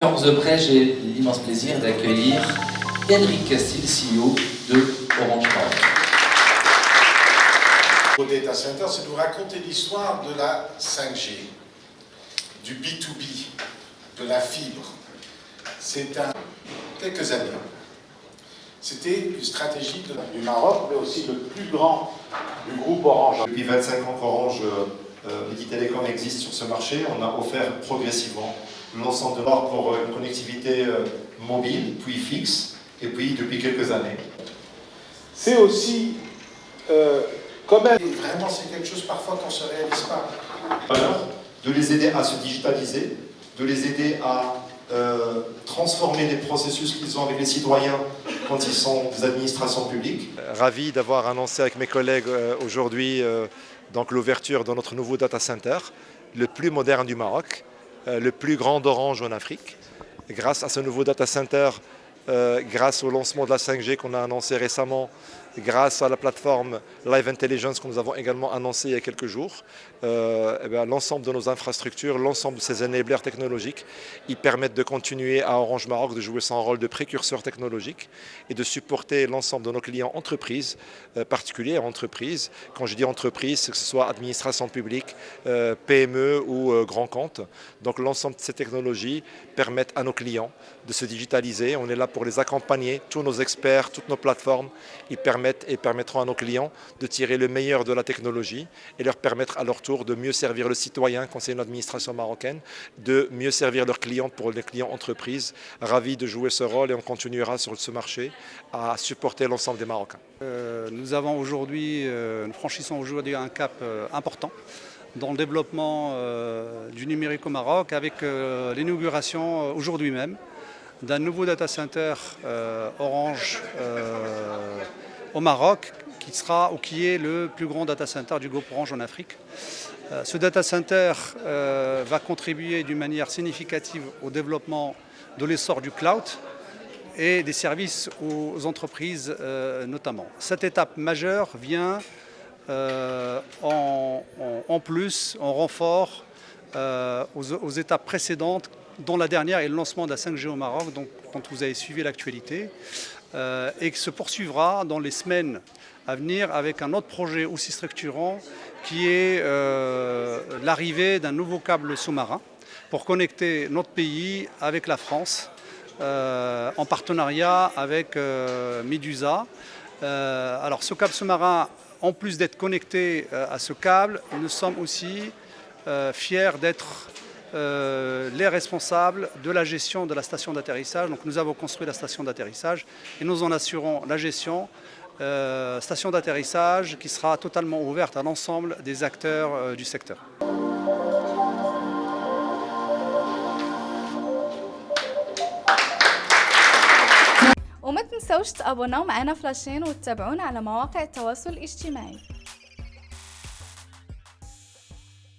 Conférence de presse, j'ai l'immense plaisir d'accueillir Henrik Castille, CEO de Orange Maroc. Au Data Center, c'est de nous raconter l'histoire de la 5G, du B2B, de la fibre. C'est quelques années. C'était une stratégie du Maroc, mais aussi le plus grand du groupe Orange. Depuis 25 ans qu'Orange Midi Télécom existe sur ce marché, on a offert progressivement l'ensemble de l'or pour une connectivité mobile, puis fixe, et puis depuis quelques années. C'est aussi quand même... Vraiment, c'est quelque chose parfois qu'on ne se réalise pas. Alors, de les aider à se digitaliser, de les aider à transformer les processus qu'ils ont avec les citoyens quand ils sont des administrations publiques. Ravi d'avoir annoncé avec mes collègues aujourd'hui donc l'ouverture de notre nouveau data center, le plus moderne du Maroc, le plus grand d'Orange en Afrique. Grâce à ce nouveau data center, grâce au lancement de la 5G qu'on a annoncé récemment, grâce à la plateforme Live Intelligence que nous avons également annoncé il y a quelques jours, l'ensemble de nos infrastructures, l'ensemble de ces enablers technologiques, ils permettent de continuer à Orange Maroc de jouer son rôle de précurseur technologique et de supporter l'ensemble de nos clients entreprises, particuliers entreprises. Quand je dis entreprises, que ce soit administration publique, PME ou grand compte. Donc l'ensemble de ces technologies permettent à nos clients de se digitaliser. On est là pour les accompagner, tous nos experts, toutes nos plateformes, ils permettent et permettront à nos clients de tirer le meilleur de la technologie et leur permettre à leur tour de mieux servir le citoyen quand c'est une administration marocaine, de mieux servir leurs clients pour les clients entreprises. Ravis de jouer ce rôle et on continuera sur ce marché à supporter l'ensemble des Marocains. Nous franchissons aujourd'hui un cap important dans le développement du numérique au Maroc avec l'inauguration aujourd'hui même d'un nouveau data center Orange au Maroc qui est le plus grand data center du groupe Orange en Afrique. Ce data center va contribuer d'une manière significative au développement de l'essor du cloud et des services aux entreprises notamment. Cette étape majeure vient en renfort aux étapes précédentes, dont la dernière est le lancement de la 5G au Maroc, dont vous avez suivi l'actualité, et qui se poursuivra dans les semaines à venir avec un autre projet aussi structurant qui est l'arrivée d'un nouveau câble sous-marin pour connecter notre pays avec la France en partenariat avec Medusa. Alors ce câble sous-marin, en plus d'être connecté à ce câble, nous sommes aussi fiers d'être les responsables de la gestion de la station d'atterrissage. Donc nous avons construit la station d'atterrissage et nous en assurons la gestion. Station d'atterrissage qui sera totalement ouverte à l'ensemble des acteurs du secteur. وما تنسوش تابوناو معنا فلاشين وتتابعونا على مواقع التواصل الاجتماعي.